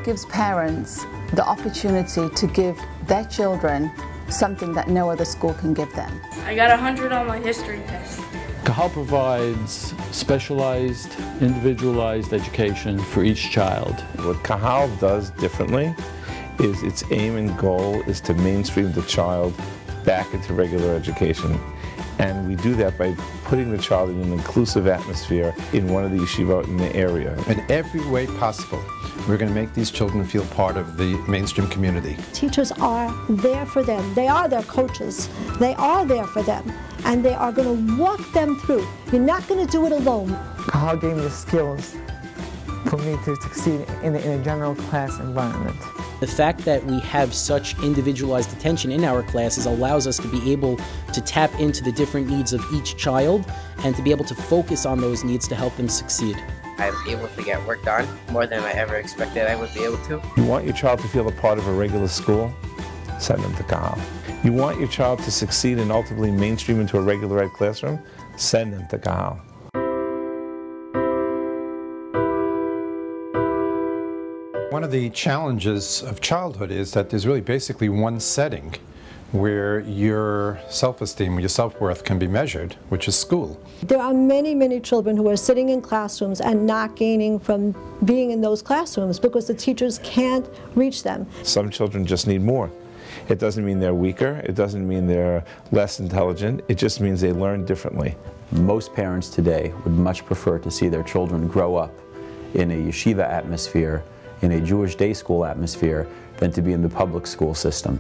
gives parents the opportunity to give their children something that no other school can give them. I got 100 on my history test. Cahal provides specialized, individualized education for each child. What Cahal does differently is its aim and goal is to mainstream the child back into regular education. And we do that by putting the child in an inclusive atmosphere in one of the yeshivot in the area. In every way possible, we're going to make these children feel part of the mainstream community. Teachers are there for them. They are their coaches. They are there for them. And they are going to walk them through. You're not going to do it alone. Cahal gave me the skills for me to succeed in a general class environment. The fact that we have such individualized attention in our classes allows us to be able to tap into the different needs of each child and to be able to focus on those needs to help them succeed. I'm able to get work done more than I ever expected I would be able to. You want your child to feel a part of a regular school? Send them to Cahal. You want your child to succeed and ultimately mainstream into a regular ed classroom? Send them to Cahal. One of the challenges of childhood is that there's really basically one setting where your self-esteem, your self-worth can be measured, which is school. There are many, many children who are sitting in classrooms and not gaining from being in those classrooms because the teachers can't reach them. Some children just need more. It doesn't mean they're weaker, it doesn't mean they're less intelligent, it just means they learn differently. Most parents today would much prefer to see their children grow up in a yeshiva atmosphere, in a Jewish day school atmosphere, than to be in the public school system.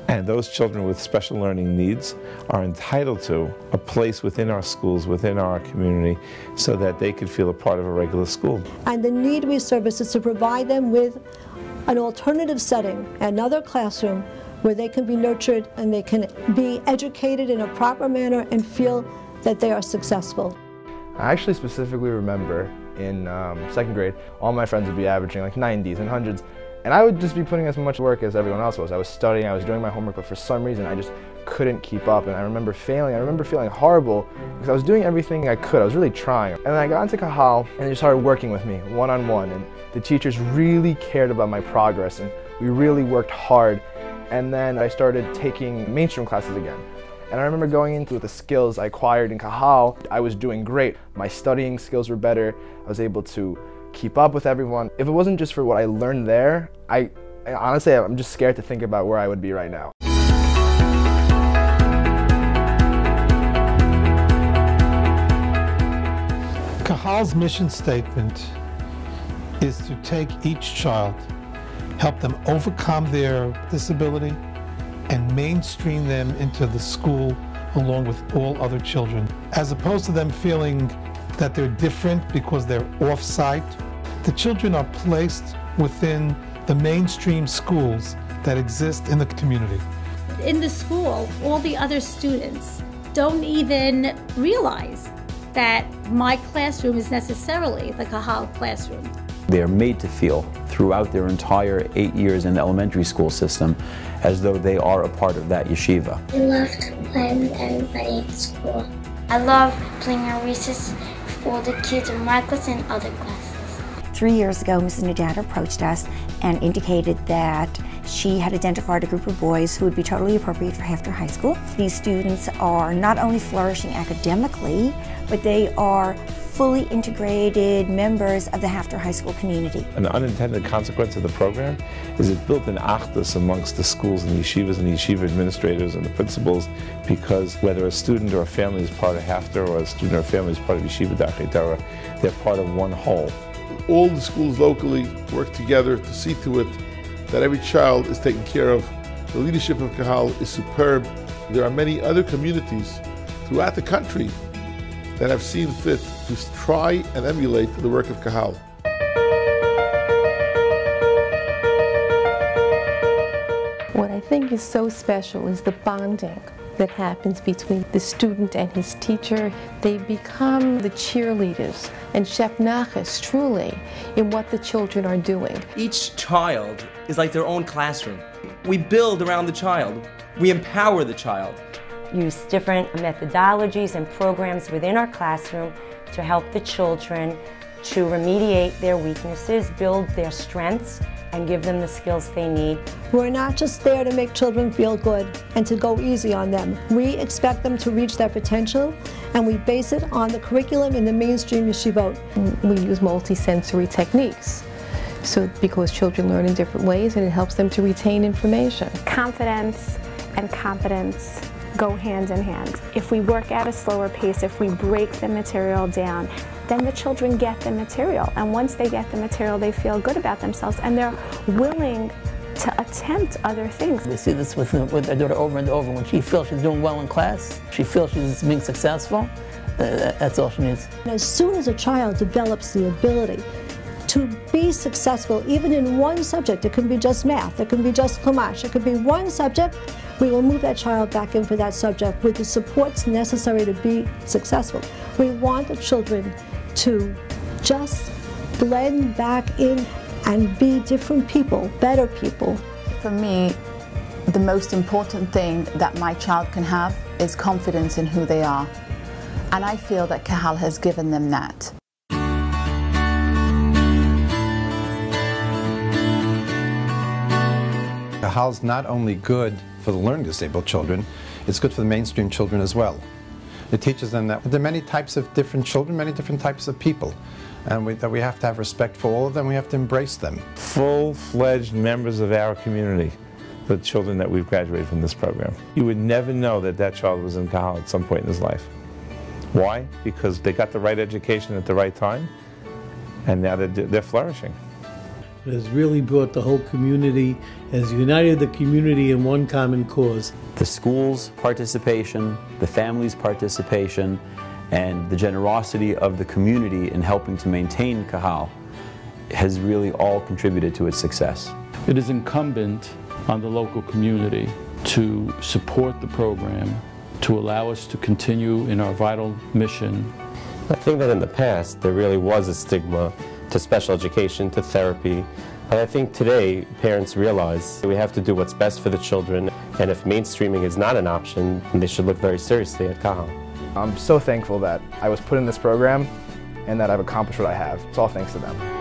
And those children with special learning needs are entitled to a place within our schools, within our community, so that they could feel a part of a regular school. And the need we service is to provide them with an alternative setting, another classroom, where they can be nurtured and they can be educated in a proper manner and feel that they are successful. I actually specifically remember in second grade, all my friends would be averaging like 90s and 100s, and I would just be putting as much work as everyone else was. I was studying, I was doing my homework, but for some reason I just couldn't keep up, and I remember failing. I remember feeling horrible because I was doing everything I could. I was really trying. And then I got into Cahal, and they started working with me one-on-one, and the teachers really cared about my progress, and we really worked hard. And then I started taking mainstream classes again. And I remember going into with the skills I acquired in Cahal, I was doing great. My studying skills were better. I was able to keep up with everyone. If it wasn't just for what I learned there, I honestly, I'm just scared to think about where I would be right now. Cahal's mission statement is to take each child, help them overcome their disability, and mainstream them into the school along with all other children. As opposed to them feeling that they're different because they're off-site, the children are placed within the mainstream schools that exist in the community. In the school, all the other students don't even realize that my classroom is necessarily the Cahal classroom. They are made to feel throughout their entire 8 years in the elementary school system as though they are a part of that yeshiva. I loved playing with everybody at school. I love playing at recess with all the kids in my class and other classes. 3 years ago, Mrs. Nadad approached us and indicated that she had identified a group of boys who would be totally appropriate for after high school. These students are not only flourishing academically, but they are fully integrated members of the after high school community. An unintended consequence of the program is it built an achdus amongst the schools and the yeshivas and the yeshiva administrators and the principals, because whether a student or a family is part of Haftar or a student or a family is part of Yeshiva Darkei Torah, they're part of one whole. All the schools locally work together to see to it that every child is taken care of. The leadership of Cahal is superb. There are many other communities throughout the country that have seen fit to try and emulate the work of Cahal. What I think is so special is the bonding that happens between the student and his teacher. They become the cheerleaders and Chef Nachas truly in what the children are doing. Each child is like their own classroom. We build around the child. We empower the child. Use different methodologies and programs within our classroom to help the children to remediate their weaknesses, build their strengths, and give them the skills they need. We're not just there to make children feel good and to go easy on them. We expect them to reach their potential, and we base it on the curriculum in the mainstream yeshivot. We use multisensory techniques, so because children learn in different ways and it helps them to retain information. Confidence and competence go hand in hand. If we work at a slower pace, if we break the material down, then the children get the material. And once they get the material, they feel good about themselves and they're willing to attempt other things. We see this with our daughter over and over. When she feels she's doing well in class, she feels she's being successful, that's all she needs. As soon as a child develops the ability to be successful, even in one subject, it can be just math, it can be just Chumash, it could be one subject, we will move that child back in for that subject with the supports necessary to be successful. We want the children to just blend back in and be different people, better people. For me, the most important thing that my child can have is confidence in who they are. And I feel that Cahal has given them that. Cahal's not only good for the learning disabled children, it's good for the mainstream children as well. It teaches them that there are many types of different children, many different types of people, and that we have to have respect for all of them, we have to embrace them. Full-fledged members of our community, the children that we've graduated from this program. You would never know that that child was in Cahal at some point in his life. Why? Because they got the right education at the right time, and now they're flourishing. It has really brought the whole community, has united the community in one common cause. The school's participation, the family's participation, and the generosity of the community in helping to maintain Cahal has really all contributed to its success. It is incumbent on the local community to support the program, to allow us to continue in our vital mission. I think that in the past there really was a stigma to special education, to therapy. But I think today parents realize we have to do what's best for the children, and if mainstreaming is not an option, they should look very seriously at Cahal. I'm so thankful that I was put in this program and that I've accomplished what I have. It's all thanks to them.